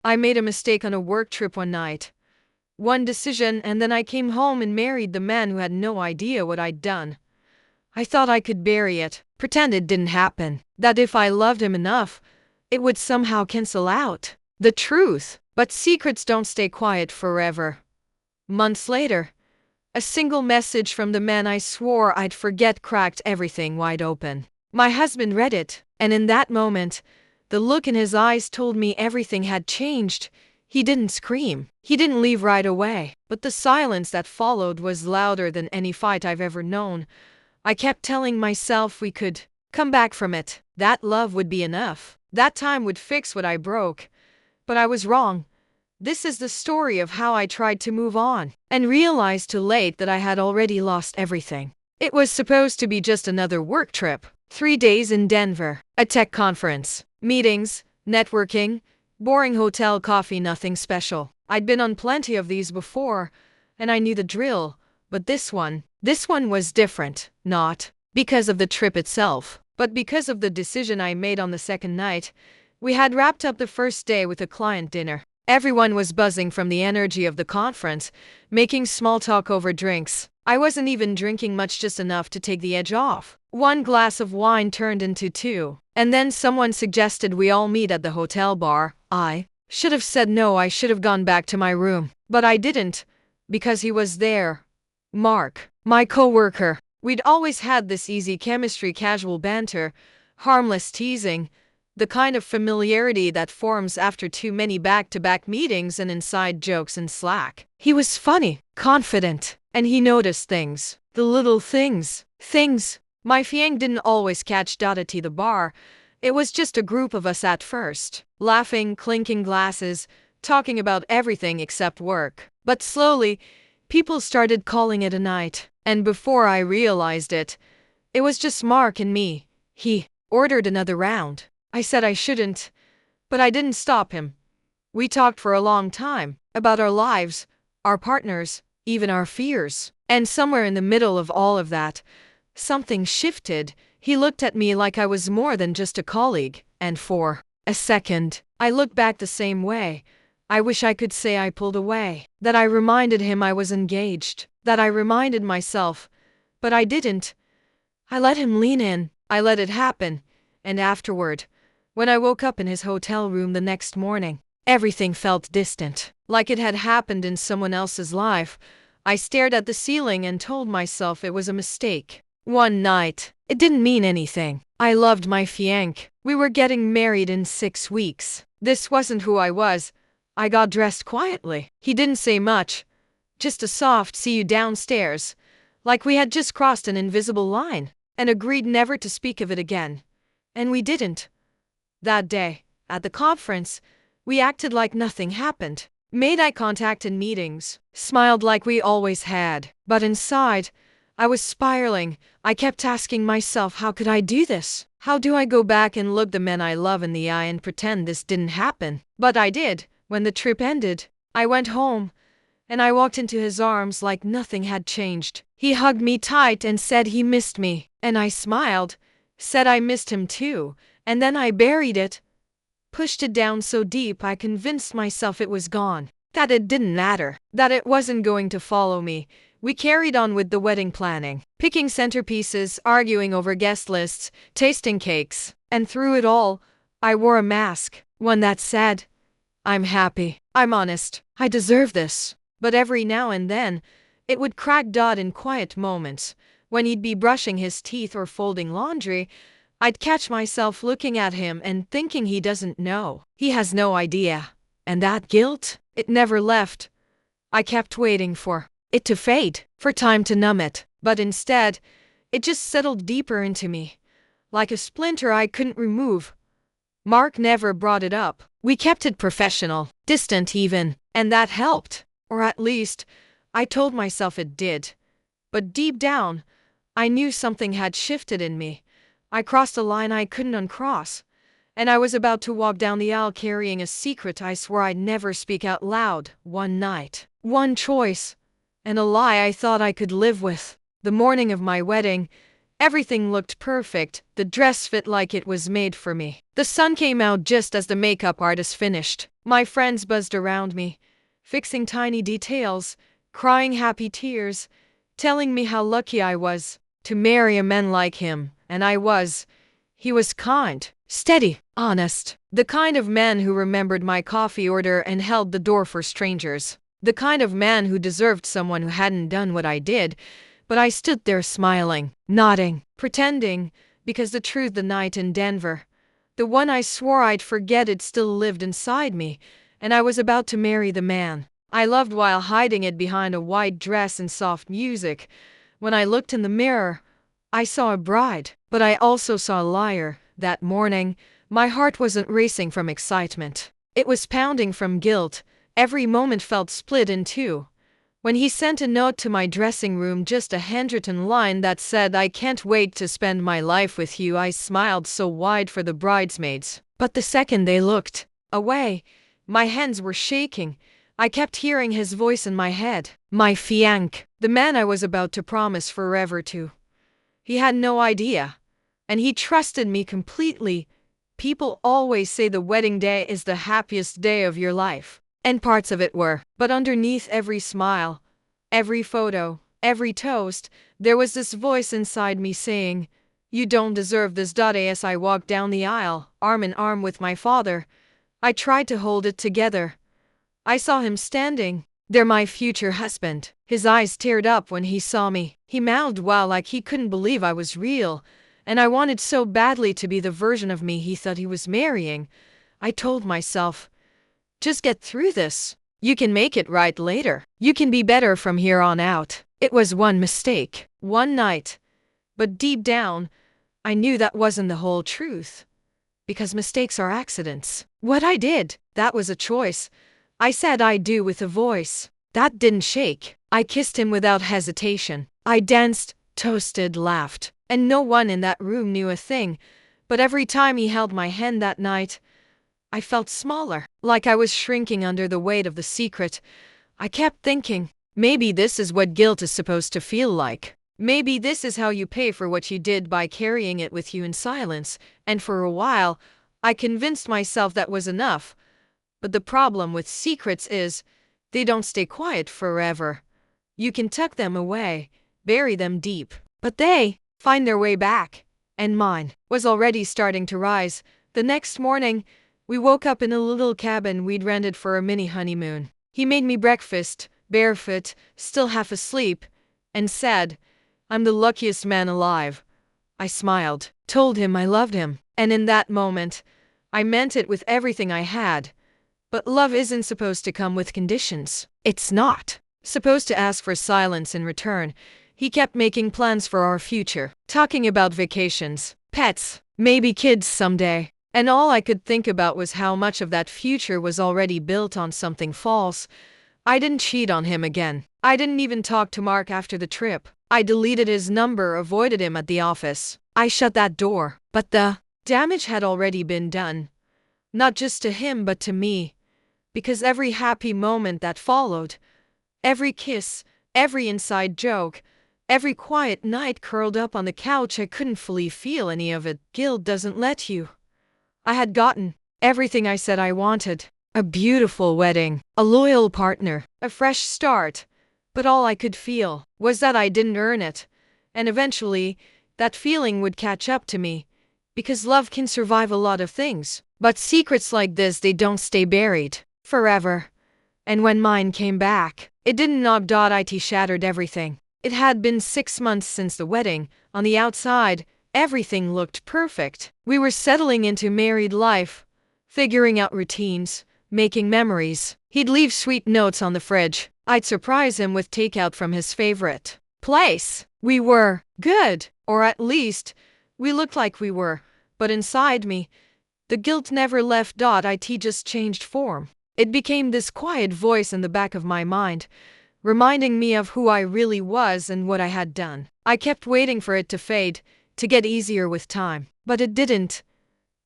I made a mistake on a work trip one night. One decision, and then I came home and married the man who had no idea what I'd done. I thought I could bury it, pretend it didn't happen, that if I loved him enough, it would somehow cancel out the truth. But secrets don't stay quiet forever. Months later, a single message from the man I swore I'd forget cracked everything wide open. My husband read it, and in that moment, the look in his eyes told me everything had changed. He didn't scream. He didn't leave right away. But the silence that followed was louder than any fight I've ever known. I kept telling myself we could come back from it. That love would be enough. That time would fix what I broke. But I was wrong. This is the story of how I tried to move on and realized too late that I had already lost everything. It was supposed to be just another work trip. 3 days in Denver. A tech conference. Meetings, networking, boring hotel coffee, nothing special. I'd been on plenty of these before, and I knew the drill. But this one was different. Not because of the trip itself, but because of the decision I made on the second night. We had wrapped up the first day with a client dinner. Everyone was buzzing from the energy of the conference, making small talk over drinks. I wasn't even drinking much, just enough to take the edge off. One glass of wine turned into two, and then someone suggested we all meet at the hotel bar. I should have said no. I should have gone back to my room. But I didn't, because he was there. Mark, my coworker. We'd always had this easy chemistry, casual banter, harmless teasing, the kind of familiarity that forms after too many back-to-back meetings and inside jokes and slack. He was funny, confident, and he noticed things. The little things. My fiang didn't always catch at the bar. It was just a group of us at first, laughing, clinking glasses, talking about everything except work. But slowly, people started calling it a night. And before I realized it, it was just Mark and me. He ordered another round. I said I shouldn't, but I didn't stop him. We talked for a long time about our lives, our partners, even our fears. And somewhere in the middle of all of that, something shifted. He looked at me like I was more than just a colleague, and for a second, I looked back the same way. I wish I could say I pulled away, that I reminded him I was engaged, that I reminded myself, but I didn't. I let him lean in. I let it happen. And afterward, when I woke up in his hotel room the next morning, everything felt distant, like it had happened in someone else's life. I stared at the ceiling and told myself it was a mistake. One night, it didn't mean anything. I loved my fiancé. We were getting married in 6 weeks. This wasn't who I was. I got dressed quietly. He didn't say much, just a soft "see you downstairs," like we had just crossed an invisible line, and agreed never to speak of it again. And we didn't. That day, at the conference, we acted like nothing happened, made eye contact in meetings, smiled like we always had. But inside, I was spiraling. I kept asking myself, how could I do this? How do I go back and look the man I love in the eye and pretend this didn't happen? But I did. When the trip ended, I went home, and I walked into his arms like nothing had changed. He hugged me tight and said he missed me, and I smiled, said I missed him too. And then I buried it, pushed it down so deep I convinced myself it was gone, that it didn't matter, that it wasn't going to follow me. We carried on with the wedding planning, picking centerpieces, arguing over guest lists, tasting cakes. And through it all, I wore a mask, one that said, "I'm happy, I'm honest, I deserve this." But every now and then, it would crack in quiet moments. When he'd be brushing his teeth or folding laundry, I'd catch myself looking at him and thinking he doesn't know. He has no idea. And that guilt, it never left. I kept waiting for it to fade, for time to numb it. But instead, it just settled deeper into me, like a splinter I couldn't remove. Mark never brought it up. We kept it professional, distant even, and that helped. Or at least, I told myself it did. But deep down, I knew something had shifted in me. I crossed a line I couldn't uncross, and I was about to walk down the aisle carrying a secret I swore I'd never speak out loud. One night, one choice, and a lie I thought I could live with. The morning of my wedding, Everything looked perfect, the dress fit like it was made for me. The sun came out just as the makeup artist finished. My friends buzzed around me, fixing tiny details, crying happy tears, telling me how lucky I was to marry a man like him, and I was. He was kind, steady, honest. The kind of man who remembered my coffee order and held the door for strangers. The kind of man who deserved someone who hadn't done what I did, but I stood there smiling, nodding, pretending, because the truth the night in Denver, the one I swore I'd forget, it still lived inside me, and I was about to marry the man I loved while hiding it behind a white dress and soft music. When I looked in the mirror, I saw a bride, but I also saw a liar. That morning, my heart wasn't racing from excitement. It was pounding from guilt. Every moment felt split in two. When he sent a note to my dressing room, just a handwritten line that said, "I can't wait to spend my life with you," I smiled so wide for the bridesmaids. But the second they looked away, my hands were shaking. I kept hearing his voice in my head. My fiancé, the man I was about to promise forever to. He had no idea. And he trusted me completely. People always say the wedding day is the happiest day of your life. And parts of it were. But underneath every smile, every photo, every toast, there was this voice inside me saying, "You don't deserve this." As I walked down the aisle, arm in arm with my father, I tried to hold it together. I saw him standing there, my future husband. His eyes teared up when he saw me. He mouthed wow, like he couldn't believe I was real. And I wanted so badly to be the version of me he thought he was marrying. I told myself, just get through this. You can make it right later. You can be better from here on out. It was one mistake, one night. But deep down, I knew that wasn't the whole truth. Because mistakes are accidents. What I did, that was a choice. I said I do with a voice that didn't shake. I kissed him without hesitation. I danced, toasted, laughed. And no one in that room knew a thing. But every time he held my hand that night, I felt smaller, like I was shrinking under the weight of the secret. I kept thinking, maybe this is what guilt is supposed to feel like. Maybe this is how you pay for what you did by carrying it with you in silence. And for a while, I convinced myself that was enough. But the problem with secrets is, they don't stay quiet forever. You can tuck them away, bury them deep, but they find their way back. And mine was already starting to rise. The next morning, we woke up in a little cabin we'd rented for a mini honeymoon. He made me breakfast, barefoot, still half asleep, and said, "I'm the luckiest man alive." I smiled, told him I loved him, and in that moment, I meant it with everything I had. But love isn't supposed to come with conditions. It's not supposed to ask for silence in return. He kept making plans for our future, talking about vacations, pets, maybe kids someday. And all I could think about was how much of that future was already built on something false. I didn't cheat on him again. I didn't even talk to Mark after the trip. I deleted his number, avoided him at the office. I shut that door. But the damage had already been done. Not just to him, but to me. Because every happy moment that followed, every kiss, every inside joke, every quiet night curled up on the couch, I couldn't fully feel any of it. Guilt doesn't let you. I had gotten everything I said I wanted. A beautiful wedding, a loyal partner, a fresh start. But all I could feel was that I didn't earn it. And eventually, that feeling would catch up to me. Because love can survive a lot of things. But secrets like this, they don't stay buried forever. And when mine came back, it didn't knock. It shattered everything. It had been 6 months since the wedding. On the outside, everything looked perfect. We were settling into married life, figuring out routines, making memories. He'd leave sweet notes on the fridge. I'd surprise him with takeout from his favorite place. We were good, or at least, we looked like we were. But inside me, the guilt never left. It just changed form. It became this quiet voice in the back of my mind, reminding me of who I really was and what I had done. I kept waiting for it to fade, to get easier with time. But it didn't.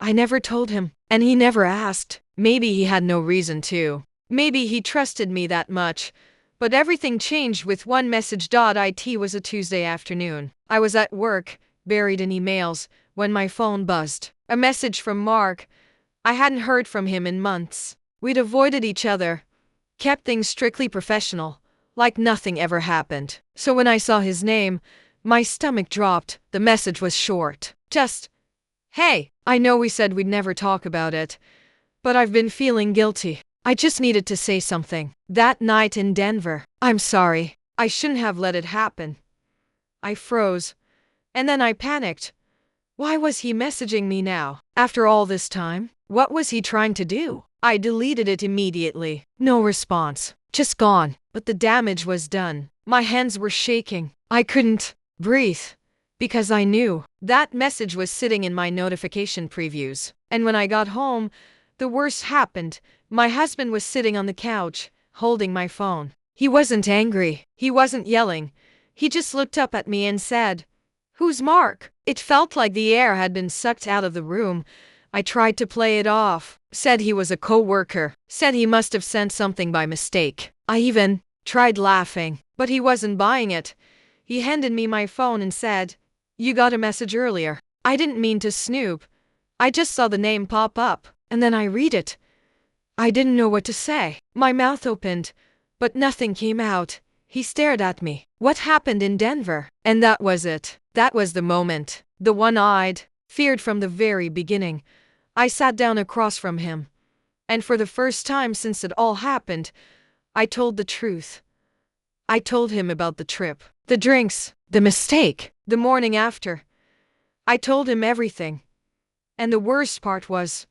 I never told him, and he never asked. Maybe he had no reason to. Maybe he trusted me that much. But everything changed with one message. It was a Tuesday afternoon. I was at work, buried in emails, when my phone buzzed. A message from Mark. I hadn't heard from him in months. We'd avoided each other, kept things strictly professional, like nothing ever happened. So when I saw his name, my stomach dropped. The message was short. Just, "Hey, I know we said we'd never talk about it, but I've been feeling guilty. I just needed to say something. That night in Denver, I'm sorry. I shouldn't have let it happen." I froze, and then I panicked. Why was he messaging me now? After all this time? What was he trying to do? I deleted it immediately. No response. Just gone. But the damage was done. My hands were shaking. I couldn't breathe because I knew that message was sitting in my notification previews. And when I got home, the worst happened. My husband was sitting on the couch, holding my phone. He wasn't angry. He wasn't yelling. He just looked up at me and said, "Who's Mark?" It felt like the air had been sucked out of the room. I tried to play it off. Said he was a co-worker. Said he must have sent something by mistake. I even tried laughing, but he wasn't buying it. He handed me my phone and said, "You got a message earlier." I didn't mean to snoop. I just saw the name pop up, and then I read it. I didn't know what to say. My mouth opened, but nothing came out. He stared at me. What happened in Denver? And that was it. That was the moment. The one I'd feared from the very beginning. I sat down across from him. And for the first time since it all happened, I told the truth. I told him about the trip, the drinks, the mistake, the morning after. I told him everything. And the worst part was,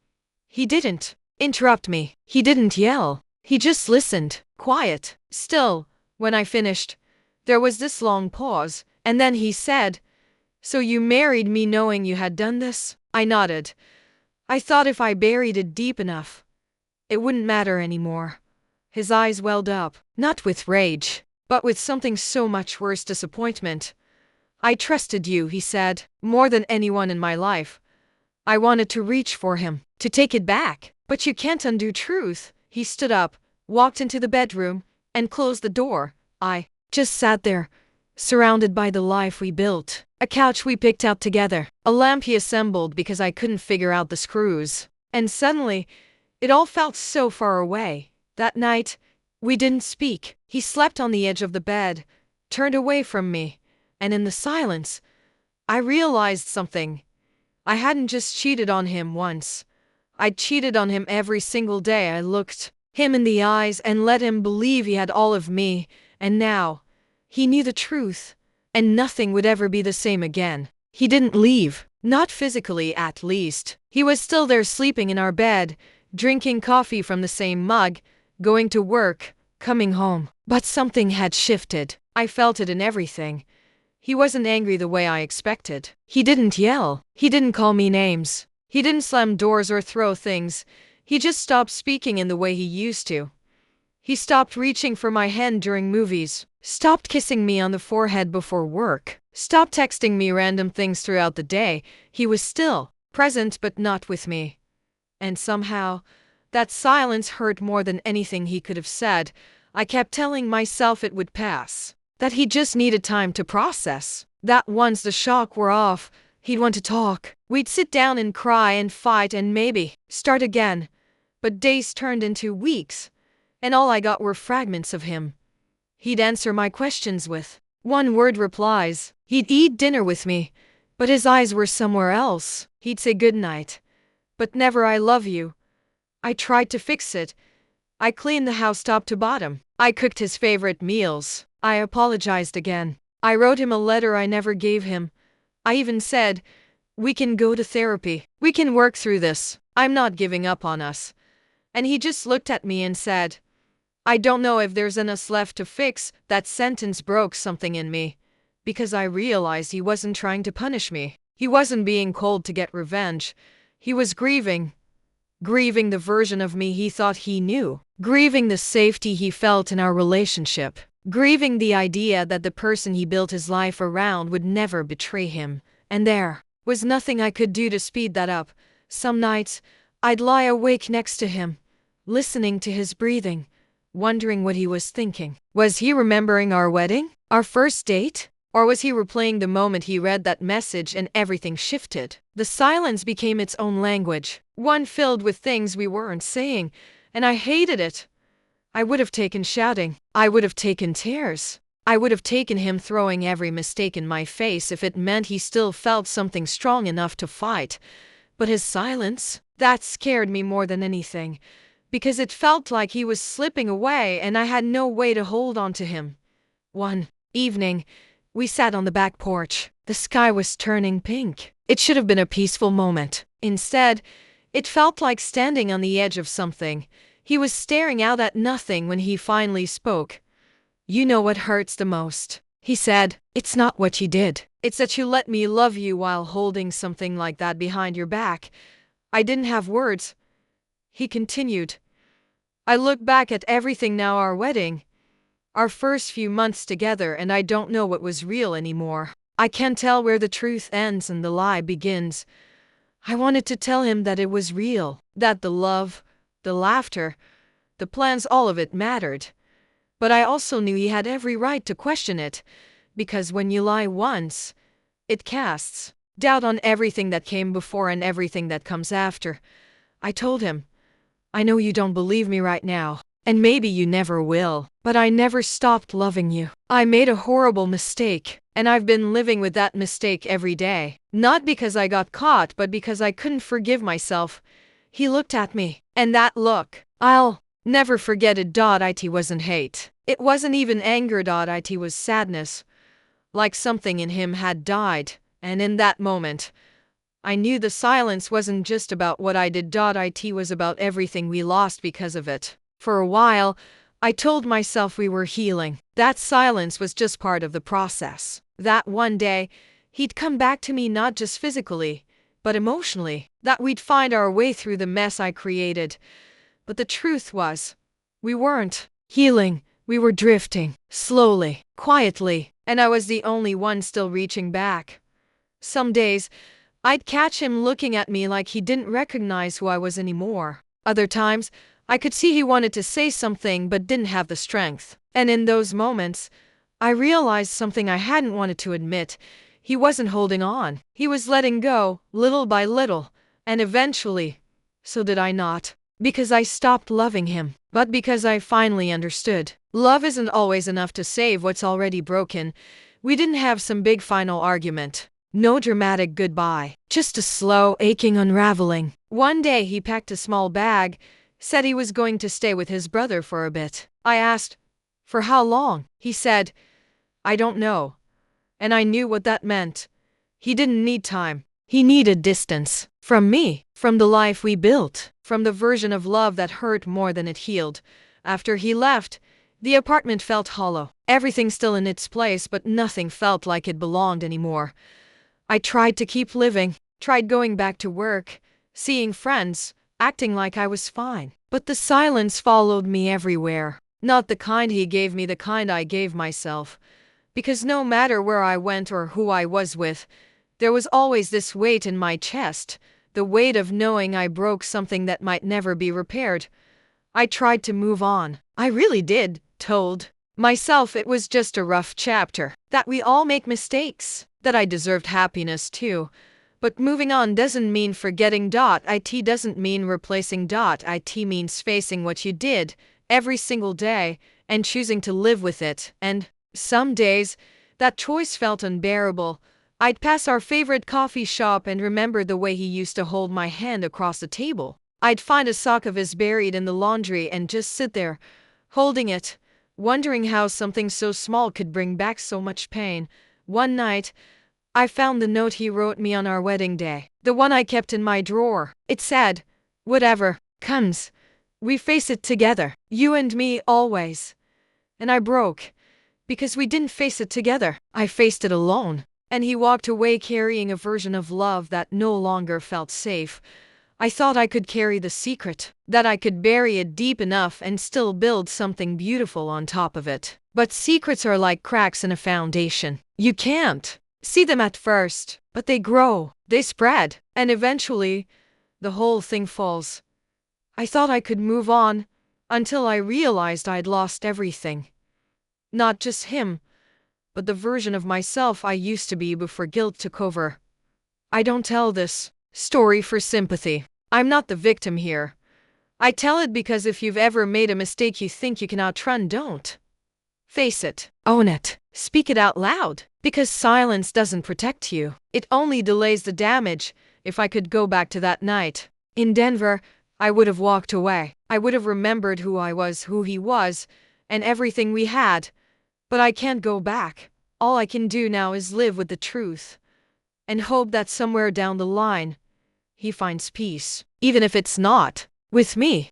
he didn't interrupt me. He didn't yell. He just listened, quiet, still. When I finished, there was this long pause, and then he said, "So you married me knowing you had done this?" I nodded. I thought if I buried it deep enough, it wouldn't matter anymore. His eyes welled up, not with rage, but with something so much worse, disappointment. "I trusted you," he said, "more than anyone in my life. I wanted to reach for him, to take it back. But you can't undo truth." He stood up, walked into the bedroom, and closed the door. I just sat there, surrounded by the life we built. A couch we picked out together, a lamp he assembled because I couldn't figure out the screws. And suddenly, it all felt so far away. That night, we didn't speak. He slept on the edge of the bed, turned away from me, and in the silence, I realized something. I hadn't just cheated on him once. I'd cheated on him every single day I looked him in the eyes and let him believe he had all of me, and now, he knew the truth, and nothing would ever be the same again. He didn't leave, not physically at least. He was still there sleeping in our bed, drinking coffee from the same mug, going to work, coming home. But something had shifted. I felt it in everything. He wasn't angry the way I expected. He didn't yell. He didn't call me names. He didn't slam doors or throw things. He just stopped speaking in the way he used to. He stopped reaching for my hand during movies, stopped kissing me on the forehead before work, stopped texting me random things throughout the day. He was still present but not with me. And somehow, that silence hurt more than anything he could have said. I kept telling myself it would pass, that he just needed time to process, that once the shock wore off, he'd want to talk. We'd sit down and cry and fight and maybe start again. But days turned into weeks, and all I got were fragments of him. He'd answer my questions with one-word replies. He'd eat dinner with me, but his eyes were somewhere else. He'd say goodnight, but never "I love you." I tried to fix it. I cleaned the house top to bottom. I cooked his favorite meals. I apologized again. I wrote him a letter I never gave him. I even said, "We can go to therapy. We can work through this. I'm not giving up on us." And he just looked at me and said, "I don't know if there's enough left to fix." That sentence broke something in me, because I realized he wasn't trying to punish me. He wasn't being cold to get revenge. He was grieving the version of me he thought he knew, grieving the safety he felt in our relationship, grieving the idea that the person he built his life around would never betray him. And there was nothing I could do to speed that up. Some nights, I'd lie awake next to him, listening to his breathing, wondering what he was thinking. Was he remembering our wedding? Our first date? Or was he replaying the moment he read that message and everything shifted? The silence became its own language, one filled with things we weren't saying, and I hated it. I would have taken shouting. I would have taken tears. I would have taken him throwing every mistake in my face if it meant he still felt something strong enough to fight. But his silence, that scared me more than anything, because it felt like he was slipping away and I had no way to hold on to him. One evening, we sat on the back porch. The sky was turning pink. It should have been a peaceful moment. Instead, it felt like standing on the edge of something. He was staring out at nothing when he finally spoke. "You know what hurts the most," he said. "It's not what you did. It's that you let me love you while holding something like that behind your back." I didn't have words. He continued. "I look back at everything now, our wedding, our first few months together, and I don't know what was real anymore. I can't tell where the truth ends and the lie begins." I wanted to tell him that it was real, that the love, the laughter, the plans, all of it mattered. But I also knew he had every right to question it, because when you lie once, it casts doubt on everything that came before and everything that comes after. I told him, "I know you don't believe me right now, and maybe you never will, but I never stopped loving you. I made a horrible mistake, and I've been living with that mistake every day. Not because I got caught, but because I couldn't forgive myself." He looked at me, and that look, I'll never forget it. It wasn't hate. It wasn't even anger. It was sadness. Like something in him had died, and in that moment, I knew the silence wasn't just about what I did. It was about everything we lost because of it. For a while, I told myself we were healing. That silence was just part of the process. That one day, he'd come back to me not just physically, but emotionally. That we'd find our way through the mess I created. But the truth was, we weren't healing. We were drifting, slowly, quietly, and I was the only one still reaching back. Some days, I'd catch him looking at me like he didn't recognize who I was anymore. Other times, I could see he wanted to say something but didn't have the strength. And in those moments, I realized something I hadn't wanted to admit. He wasn't holding on. He was letting go, little by little. And eventually, so did I not. Because I stopped loving him, but because I finally understood. Love isn't always enough to save what's already broken. We didn't have some big final argument. No dramatic goodbye. Just a slow, aching unraveling. One day he packed a small bag, said he was going to stay with his brother for a bit. I asked, "For how long?" He said, "I don't know." And I knew what that meant. He didn't need time. He needed distance. From me, from the life we built, from the version of love that hurt more than it healed. After he left, the apartment felt hollow. Everything still in its place, but nothing felt like it belonged anymore. I tried to keep living, tried going back to work, seeing friends, acting like I was fine. But the silence followed me everywhere. Not the kind he gave me, the kind I gave myself. Because no matter where I went or who I was with, there was always this weight in my chest, the weight of knowing I broke something that might never be repaired. I tried to move on. I really did, told myself it was just a rough chapter, that we all make mistakes, that I deserved happiness too. But moving on doesn't mean forgetting. It doesn't mean replacing. It means facing what you did every single day and choosing to live with it. And some days, that choice felt unbearable. I'd pass our favorite coffee shop and remember the way he used to hold my hand across the table. I'd find a sock of his buried in the laundry and just sit there, holding it, wondering how something so small could bring back so much pain. One night, I found the note he wrote me on our wedding day, the one I kept in my drawer. It said, "Whatever comes, we face it together, you and me always." And I broke, because we didn't face it together. I faced it alone. And he walked away carrying a version of love that no longer felt safe. I thought I could carry the secret, that I could bury it deep enough and still build something beautiful on top of it. But secrets are like cracks in a foundation. You can't see them at first, but they grow, they spread, and eventually, the whole thing falls. I thought I could move on, until I realized I'd lost everything. Not just him, but the version of myself I used to be before guilt took over. I don't tell this story for sympathy. I'm not the victim here. I tell it because if you've ever made a mistake you think you can outrun, don't face it. Own it. Speak it out loud. Because silence doesn't protect you. It only delays the damage. If I could go back to that night in Denver, I would have walked away. I would have remembered who I was, who he was, and everything we had. But I can't go back. All I can do now is live with the truth and hope that somewhere down the line, he finds peace. Even if it's not with me.